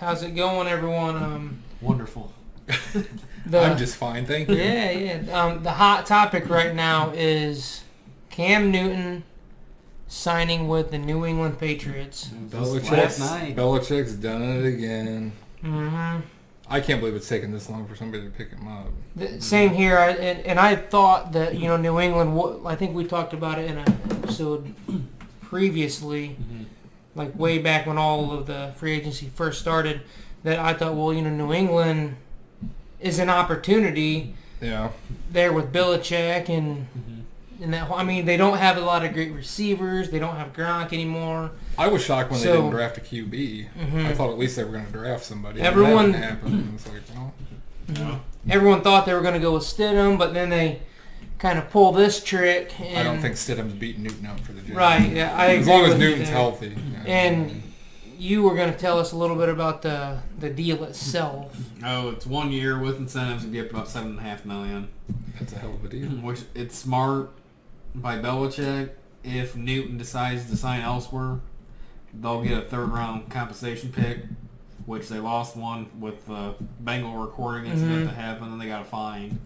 How's it going, everyone? Wonderful. I'm just fine, thank you. Yeah. The hot topic right now is Cam Newton signing with the New England Patriots. Last night. Belichick's done it again. Mm-hmm. I can't believe it's taken this long for somebody to pick him up. Same here. I thought that, New England, I think we talked about it in an episode previously, like way back when all of the free agency first started, that I thought, New England is an opportunity. Yeah. There with Belichick and that. I mean, they don't have a lot of great receivers. They don't have Gronk anymore. I was shocked when they didn't draft a QB. I thought at least they were going to draft somebody. Everyone that didn't happen. It's like, No. Everyone thought they were going to go with Stidham, but then they kind of pull this trick. And, I don't think Stidham's beating Newton out for the job. Right. Yeah. As long as Newton's healthy. Yeah. And you were going to tell us a little bit about the deal itself. Oh, it's 1 year with incentives. It'd be up about $7.5 million. That's a hell of a deal. Which it's smart by Belichick. If Newton decides to sign elsewhere, they'll get a third-round compensation pick, which they lost one with the Bengal recording incident that happened, and they got a fine.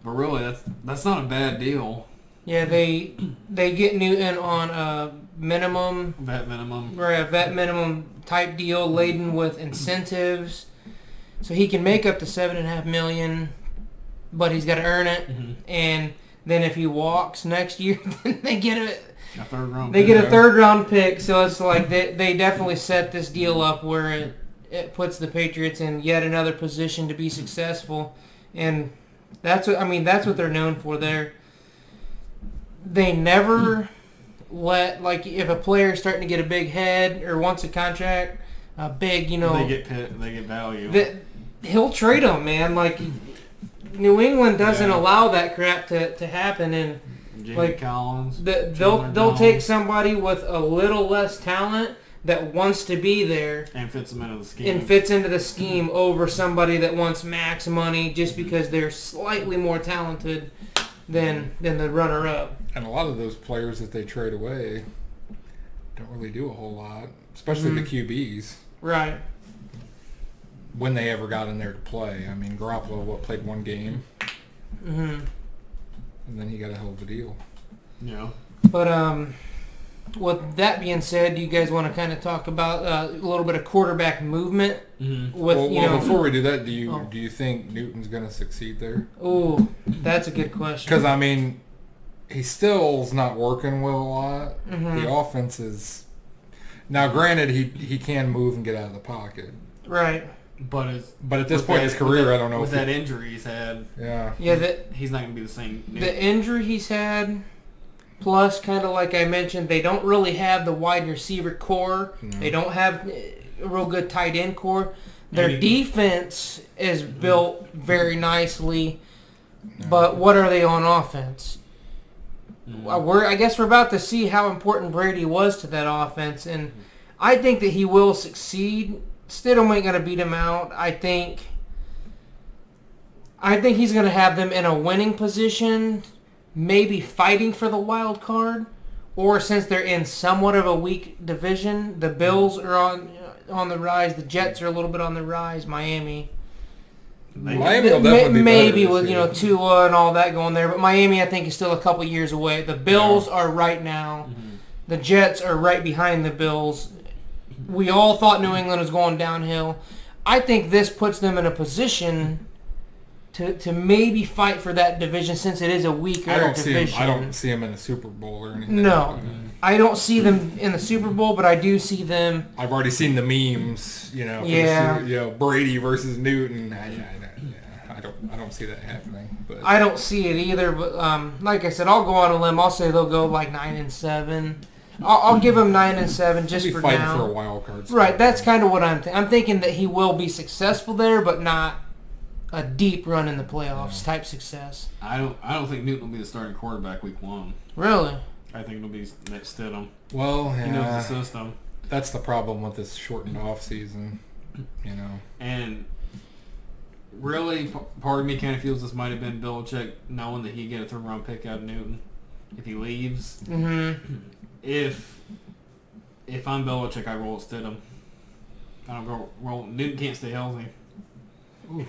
But really, that's not a bad deal. Yeah, they get Newton on a minimum, Vet minimum. right, a vet minimum type deal laden with incentives, so he can make up to $7.5 million, but he's got to earn it. And then if he walks next year, then they get A third round. They get a third round pick. So it's like they definitely set this deal up where it puts the Patriots in yet another position to be successful, and that's what they're known for. They never let, like, if a player's starting to get a big head or wants a contract, a big, they get value. He'll trade them, man. Like, New England doesn't allow that crap to happen, and Jimmy Collins. They'll take somebody with a little less talent that wants to be there and fits them into the scheme. And fits into the scheme over somebody that wants max money just because they're slightly more talented than the runner-up. And a lot of those players that they trade away don't really do a whole lot, especially the QBs. Right. When they ever got in there to play. I mean, Garoppolo, played one game? And then he got a hell of a deal. Yeah. But with that being said, do you guys want to kind of talk about a little bit of quarterback movement? Before we do that, do you think Newton's going to succeed there? Oh, that's a good question. Because, I mean, he still's not working well a lot. The offense is... Now, granted, he can move and get out of the pocket. Right. But at this point in his career, I don't know. With that injury he's had, he's not going to be the same. The injury he's had, plus kind of like I mentioned, they don't really have the wide receiver core. They don't have a real good tight end core. Their defense is built very nicely, but what are they on offense? I guess we're about to see how important Brady was to that offense, and I think that he will succeed. Stidham ain't going to beat him out. I think he's going to have them in a winning position, maybe fighting for the wild card, or since they're in somewhat of a weak division, the Bills are on the rise, the Jets are a little bit on the rise, Miami will definitely be maybe with Tua and all that going there, but Miami I think is still a couple years away. The Bills are right now. The Jets are right behind the Bills. We all thought New England was going downhill. I think this puts them in a position to maybe fight for that division since it is a weaker division. I don't see them in a Super Bowl or anything. No. I don't see them in the Super Bowl, but I do see them... I've already seen the memes, Brady versus Newton. I don't see that happening. But I don't see it either, but like I said, I'll go on a limb. I'll say they'll go like 9-7. I'll give him 9-7 just for now. Fighting for a wild card spot. Right, that's kind of what I'm thinking. I'm thinking that he will be successful there, but not a deep run in the playoffs type success. I don't think Newton will be the starting quarterback week 1. Really? I think it'll be Stidham. Well, he knows the system. That's the problem with this shortened off season, And really, part of me kind of feels this might have been Belichick knowing that he'd get a third round pick out of Newton if he leaves. Mm-hmm. If I'm Belichick, I roll Stidham. I don't go. Well, Newton can't stay healthy. Oof.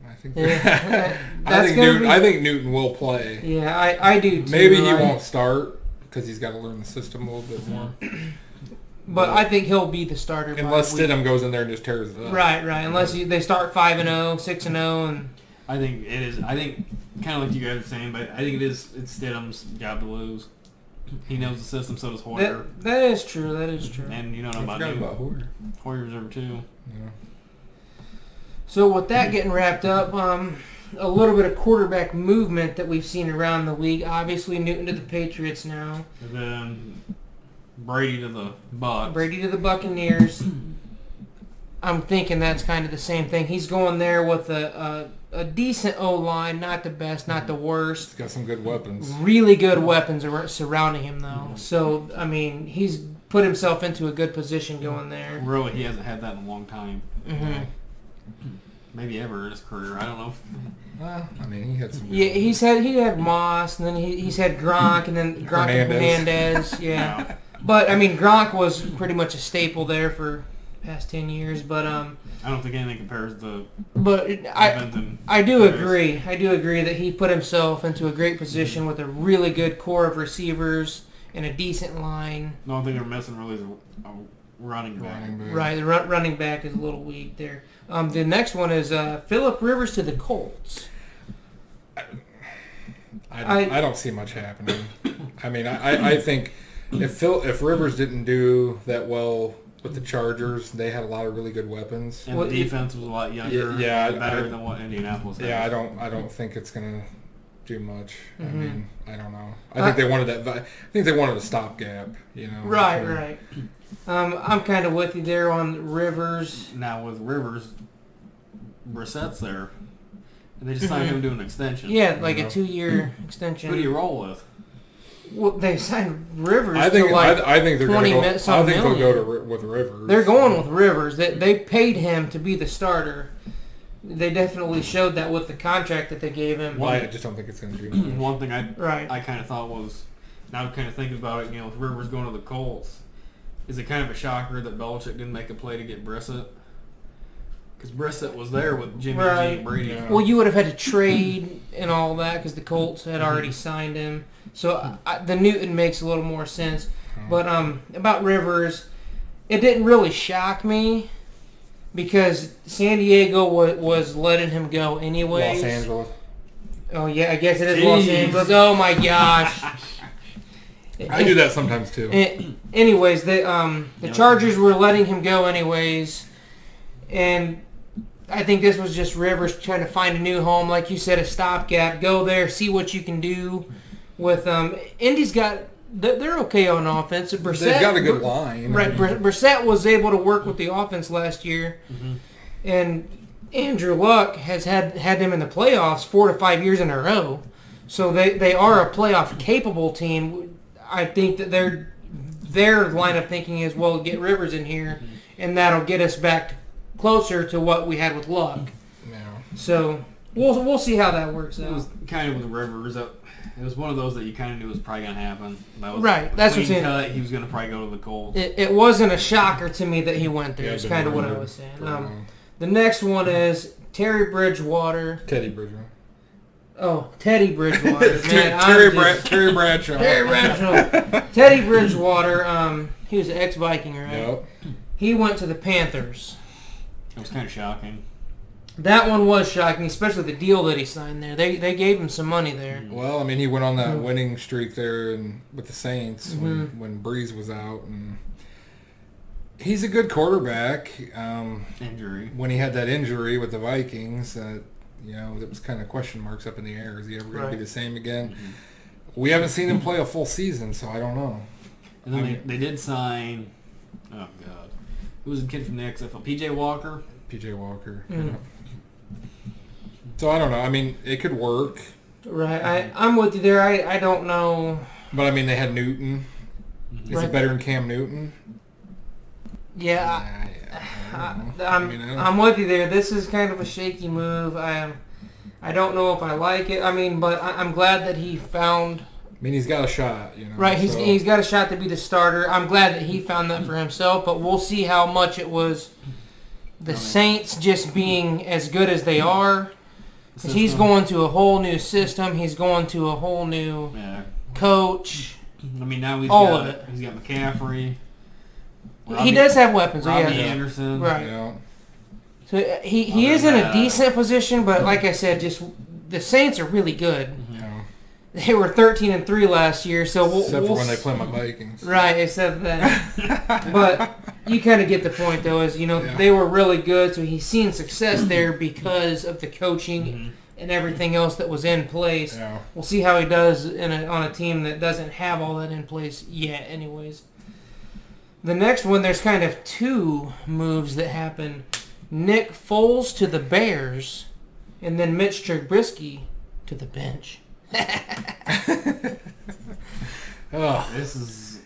I think. Yeah, I think Newton will play. Yeah, I do too. Maybe he won't start because he's got to learn the system a little bit more. But I think he'll be the starter. Unless Stidham goes in there and just tears it up. Right. Unless they start 5-0, 6-0, and. I think it is. I think kind of like you guys are saying, but I think it's Stidham's job to lose. He knows the system, so does Hoyer. That is true. And you know about Hoyer. Hoyer's over too. Yeah. So with that getting wrapped up, a little bit of quarterback movement that we've seen around the league. Obviously, Newton to the Patriots now. And then Brady to the Bucs. Brady to the Buccaneers. I'm thinking that's kind of the same thing. He's going there with a decent O-line, not the best, not the worst. He's got some good weapons. Really good weapons surrounding him, though. So, I mean, he's put himself into a good position going there. Really, he hasn't had that in a long time. Mm-hmm. Maybe ever in his career. I don't know. I mean, he had some. Yeah, he had Moss, and then he's had Gronk, and then Gronk and Hernandez. Yeah, but I mean, Gronk was pretty much a staple there for past 10 years. But I don't think anything compares to. But I do agree. I do agree that he put himself into a great position with a really good core of receivers and a decent line. The only thing they're missing really is a running back. Right, the running back is a little weak there. The next one is Phillip Rivers to the Colts. I don't see much happening. I mean, I think if Rivers didn't do that well with the Chargers, they had a lot of really good weapons. And the defense was a lot younger, better than what Indianapolis had. Yeah, I don't think it's gonna do much. Mm-hmm. I mean, I don't know. I think they wanted that. I think they wanted a stopgap. You know. Right. I'm kind of with you there on Rivers. Now with Rivers, Brissett's there, and they just signed him to an extension. Yeah, like a 2-year extension. Who do you roll with? Well, they signed Rivers. I think they're going to go. I think they'll go with Rivers. They're going with Rivers. They paid him to be the starter. They definitely showed that with the contract that they gave him. Well, I just don't think it's going to do much. One thing I kind of thought was, now kind of thinking about it, with Rivers going to the Colts, is it kind of a shocker that Belichick didn't make a play to get Brissett? Because Brissett was there with Jimmy G and Brady. Yeah. Well, you would have had to trade and all that because the Colts had already signed him. So the Newton makes a little more sense. But about Rivers, it didn't really shock me because San Diego was letting him go anyways. Los Angeles. Oh, yeah, I guess it is Los Angeles. Oh, my gosh. I do that sometimes, too. Anyways, the Chargers were letting him go anyways. And I think this was just Rivers trying to find a new home. Like you said, a stopgap. Go there, see what you can do. With Indy's they're okay on offense. They've got a good line. Right. Brissett was able to work with the offense last year. Mm-hmm. And Andrew Luck has had them in the playoffs 4 to 5 years in a row. So they are a playoff capable team. I think that their line of thinking is, well, get Rivers in here, and that'll get us back closer to what we had with Luck. Yeah. So we'll see how that works out. It was kind of with Rivers. It was one of those that you kind of knew was probably going to happen. That was right. That's what I'm saying. He was going to probably go to the Colts. It wasn't a shocker to me that he went there. It's kind of what I was saying. The next one is Teddy Bridgewater. Oh, Teddy Bridgewater. Man, Terry Bradshaw. Teddy Bridgewater. He was an ex-Viking, right? Yep. He went to the Panthers. It was kind of shocking. That one was shocking, especially the deal that he signed there. They gave him some money there. Well, I mean, he went on that winning streak there with the Saints when Breeze was out, and he's a good quarterback. Injury. When he had that injury with the Vikings, there was kind of question marks up in the air. Is he ever going to be the same again? Mm-hmm. We haven't seen him play a full season, so I don't know. And then they did sign. Oh God, who was the kid from the XFL? PJ Walker. Yeah. So I don't know. I mean, it could work. Right. I'm with you there. I don't know. But I mean, they had Newton. Is it better than Cam Newton? Yeah. I'm with you there. This is kind of a shaky move. I don't know if I like it. I mean, but I'm glad that he found mean, he's got a shot, you know. Right, so. he's got a shot to be the starter. I'm glad that he found that for himself, but we'll see how much it was the Saints just being as good as they are. He's going to a whole new system. He's going to a whole new coach. I mean, now he's got McCaffrey. He does have weapons. Robbie Anderson. Right. Yeah. So he is in a decent position, but like I said, just the Saints are really good. Yeah. They were 13-3 last year, so except for when they play my Vikings. Right, except that. But you kind of get the point, though, is they were really good, so he's seen success there because of the coaching and everything else that was in place. Yeah. We'll see how he does on a team that doesn't have all that in place yet, anyways. The next one, there's kind of two moves that happen. Nick Foles to the Bears, and then Mitch Trubisky to the bench. This is...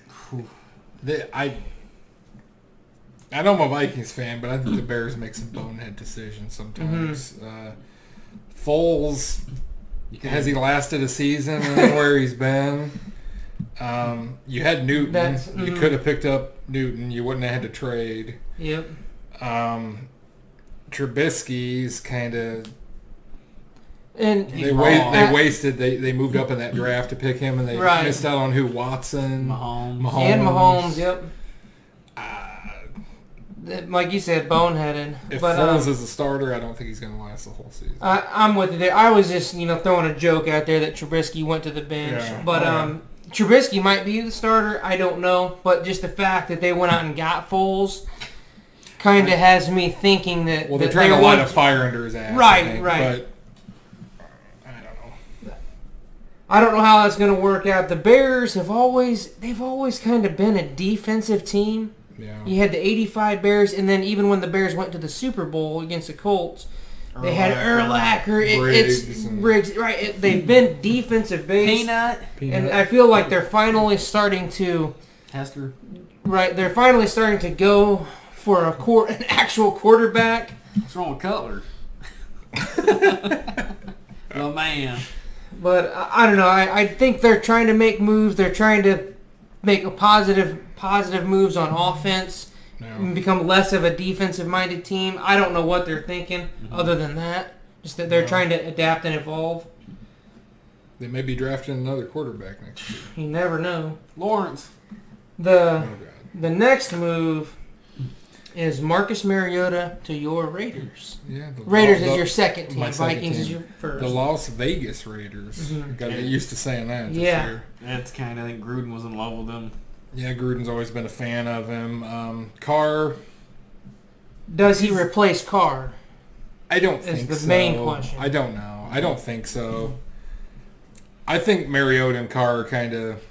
I know I'm a Vikings fan, but I think the Bears make some bonehead decisions sometimes. Foles, has he lasted a season and where he's been? You had Newton. You could have picked up Newton. You wouldn't have had to trade. Yep. Trubisky's kind of... And they wasted. They moved up in that draft to pick him, and they missed out on who? Watson, Mahomes. Yep. Like you said, boneheaded. If Foles is a starter, I don't think he's going to last the whole season. I'm with you there. I was just throwing a joke out there that Trubisky went to the bench, but Trubisky might be the starter. I don't know, but just the fact that they went out and got Foles kind of has me thinking that. Well, they're trying to light a fire under his ass. Right. But I don't know how that's going to work out. The Bears they've always kind of been a defensive team. Yeah. You had the 85 Bears, and then even when the Bears went to the Super Bowl against the Colts, they had Urlacher, Briggs. Right. They've been defensive based. Peanut. And I feel like they're finally starting to... Hester. Right. They're finally starting to go for an actual quarterback. What's wrong with Cutler? Oh, man. But I don't know. I think they're trying to make moves. They're trying to make a positive moves on offense and become less of a defensive-minded team. I don't know what they're thinking other than that. Just that they're trying to adapt and evolve. They may be drafting another quarterback next year. You never know. Lawrence. The next move is Marcus Mariota to your Raiders. Yeah, Raiders is your second team. Vikings is your first. The Las Vegas Raiders. You got to get used to saying that this year. That's I think Gruden was in love with him. Yeah, Gruden's always been a fan of him. Carr. Does he replace Carr? I don't think so. Is the main question. I don't know. I don't think so. I think Mariota and Carr are kind of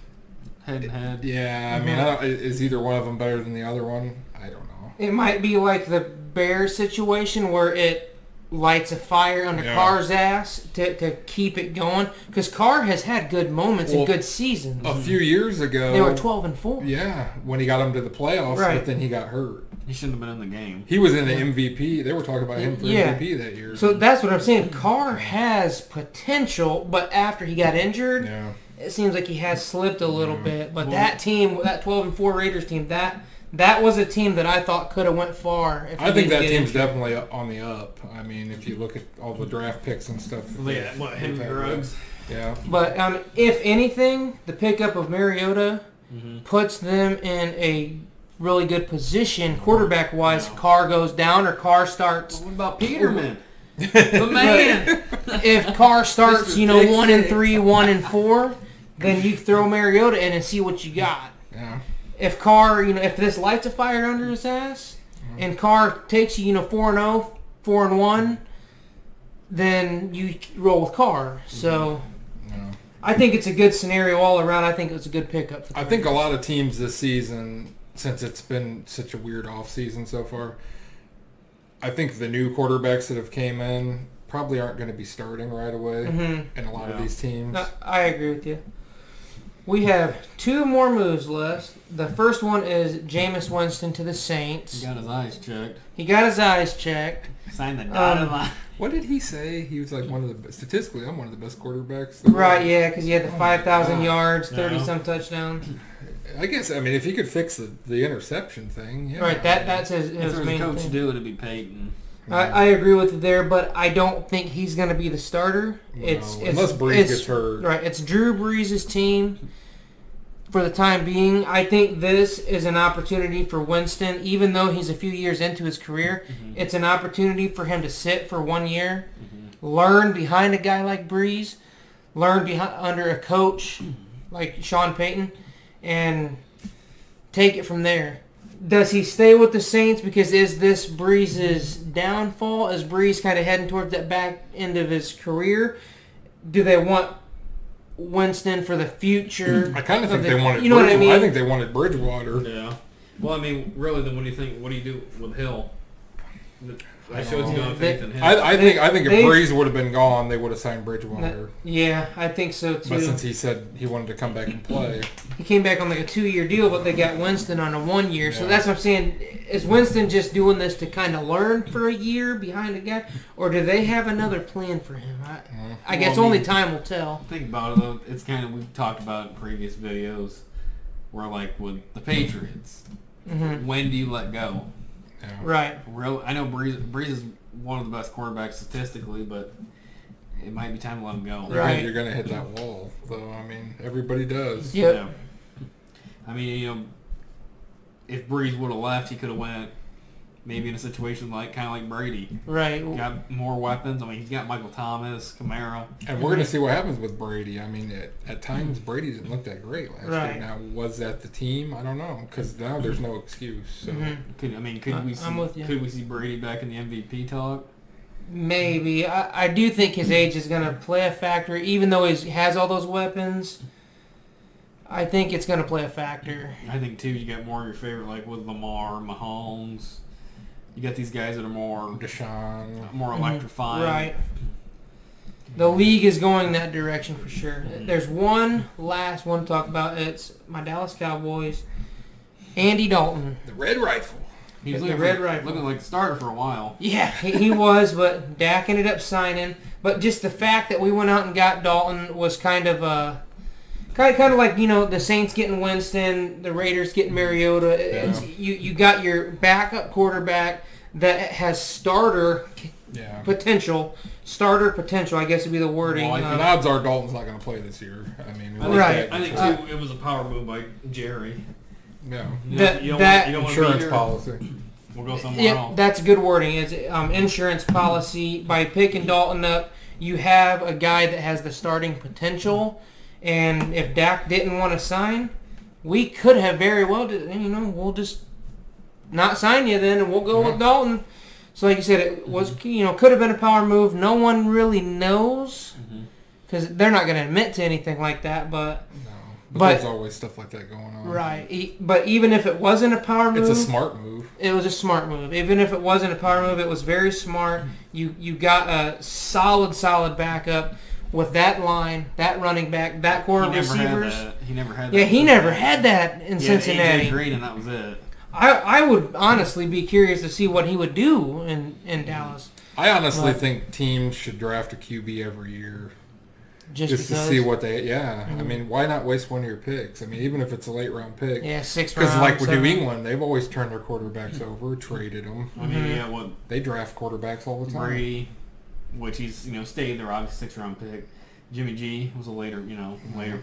head and head. Yeah, I mean, is either one of them better than the other one? I don't know. It might be like the Bears situation where it lights a fire under Carr's ass to keep it going. Because Carr has had good moments and good seasons. A few years ago, they were 12-4. Yeah, when he got them to the playoffs, but then he got hurt. He shouldn't have been in the game. He was in the MVP. They were talking about him for MVP that year. So that's what I'm saying. Carr has potential, but after he got injured, it seems like he has slipped a little bit. But that team, that 12-4 Raiders team, that was a team that I thought could have went far. I think that team's definitely on the up. I mean, if you look at all the draft picks and stuff. Henry Ruggs. Yeah. But if anything, the pickup of Mariota puts them in a really good position quarterback-wise. Carr goes down or Carr starts. What about Peterman? The man. If Carr starts, 1-3, 1-4, then you throw Mariota in and see what you got. Yeah. If Carr, if this lights a fire under his ass, and Carr takes you, 4-0, 4-1, then you roll with Carr. So, I think it's a good scenario all around. I think it's a good pickup. I think a lot of teams this season, since it's been such a weird off season so far, I think the new quarterbacks that have came in probably aren't going to be starting right away in a lot of these teams. I agree with you. We have 2 more moves left. The first one is Jameis Winston to the Saints. He got his eyes checked. Signed the dotted line. What did he say? He was like statistically, I'm one of the best quarterbacks. Right, yeah, because he had the 5,000 yards, 30-some touchdowns. I guess, I mean, if he could fix the interception thing, yeah. Right, that's his main coach thing. to do it, it'd be Peyton. I agree with you there, but I don't think he's going to be the starter. Unless Breeze gets hurt. Right, it's Drew Brees' team for the time being. I think this is an opportunity for Winston, even though he's a few years into his career. It's an opportunity for him to sit for 1 year, learn behind a guy like Breeze, learn under a coach like Sean Payton, and take it from there. Does he stay with the Saints? Because is this Breeze's downfall? Is Breeze kind of heading towards that back end of his career? Do they want Winston for the future? I kind of think they wanted. You know what I mean? I think they wanted Bridgewater. Yeah. Well, I mean, really, then what do you think? What do you do with Hill? I shows you on faith in him. I think if Breeze would have been gone, they would have signed Bridgewater. Yeah, I think so too. But since he said he wanted to come back and play, he came back on like a 2-year deal, but they got Winston on a 1 year. So that's what I'm saying. Is Winston just doing this to kind of learn for a year behind a guy, or do they have another plan for him? I guess only time will tell. Think about it though. It's kind of, we've talked about in previous videos, where like with the Patriots, when do you let go? yeah. Right. I know Breeze is one of the best quarterbacks statistically, but it might be time to let him go. Right. You're going to hit that wall, though. I mean, everybody does. Yep. Yeah. I mean, if Breeze would have left, he could have went maybe in a situation kind of like Brady. Right. Got more weapons. I mean, he's got Michael Thomas, Kamara. And we're going to see what happens with Brady. I mean, at times, Brady didn't look that great last year. Now, was that the team? I don't know, because now there's no excuse. So. Could we see Brady back in the MVP talk? Maybe. I do think his age is going to play a factor, even though he has all those weapons. I think it's going to play a factor. I think, too, you got more of your favorite, like with Lamar, Mahomes. You got these guys that are more Deshaun, more electrifying. Right. The league is going that direction for sure. There's one last one to talk about. It's my Dallas Cowboys. Andy Dalton. the Red Rifle. He was looking like the starter for a while. Yeah, he was, but Dak ended up signing. But just the fact that we went out and got Dalton was kind of like, the Saints getting Winston, the Raiders getting Mariota. Yeah. You got your backup quarterback that has starter potential. Starter potential, I guess would be the wording. Well, the odds are Dalton's not going to play this year. I mean, I think too, it was a power move by Jerry. Yeah. You don't insurance policy. We'll go somewhere else. That's good wording. It's insurance policy. By picking Dalton up, you have a guy that has the starting potential. And if Dak didn't want to sign, we could have very well, we'll just not sign you then, and we'll go with Dalton. So like you said, it was, could have been a power move. No one really knows because they're not going to admit to anything like that. But there's always stuff like that going on. Right. But even if it wasn't a power move, it's a smart move. It was a smart move. Even if it wasn't a power move, it was very smart. You got a solid backup. With that line, that running back, that core of receivers. He never had that. Yeah, he never had that in Cincinnati. AJ Green, and that was it. I would honestly be curious to see what he would do in Dallas. I honestly think teams should draft a QB every year. Just to see what they... Yeah. I mean, why not waste one of your picks? I mean, even if it's a late-round pick. Yeah, 6th round. Because like with New England, they've always turned their quarterbacks over, traded them. I mean, they draft quarterbacks all the time. Brady, which he's, stayed there, obviously 6th-round pick. Jimmy G was a later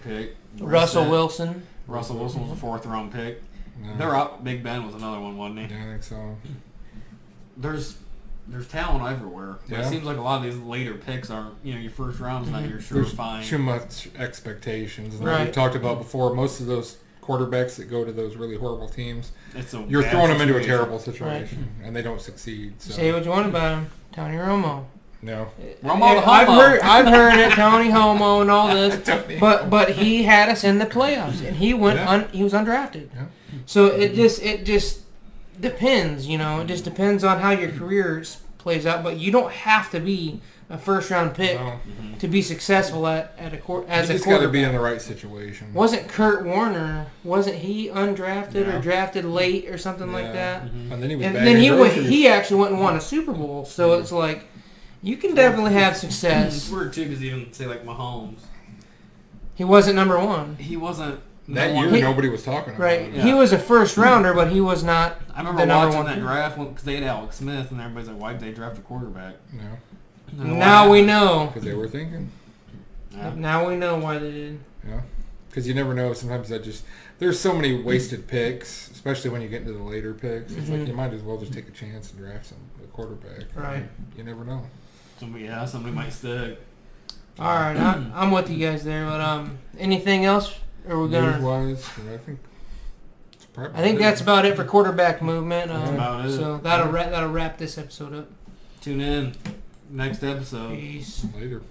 pick. Russell Wilson was a 4th-round pick. Yeah. They're up. Big Ben was another one, wasn't he? Yeah, I think so. There's talent everywhere. But it seems like a lot of these later picks aren't, your first round's not your surefire. Too much expectations. And like we've talked about before, most of those quarterbacks that go to those really horrible teams, you're throwing them into a terrible situation, and they don't succeed. So. Say what you want about him. Tony Romo. No. Romo the Homo. I've heard it, Tony Homo and all this. but he had us in the playoffs, and he went he was undrafted. Yeah. So it just depends, It just depends on how your career plays out. But you don't have to be a first-round pick to be successful as a quarterback. You just got to be in the right situation. Wasn't Kurt Warner? Wasn't he undrafted or drafted late or something like that? And then he actually went and won a Super Bowl. So it's like you can definitely have success. It's weird too because even say like Mahomes, he wasn't number one. He wasn't. That year, nobody was talking about it. He was a first rounder, but he was not. I remember watching that draft because they had Alex Smith, and everybody's like, "Why'd they draft a quarterback?" Yeah. Now we know. Because they were thinking. Yeah. Now we know why they did. Yeah. Because you never know. Sometimes there's so many wasted picks, especially when you get into the later picks. It's like you might as well just take a chance and draft a quarterback. Right. You never know. Somebody might stick. All right, I'm with you guys there. But anything else? Or we're gonna. News-wise, I think that's about it for quarterback movement. That's about it. So that'll wrap this episode up. Tune in next episode. Peace. Later.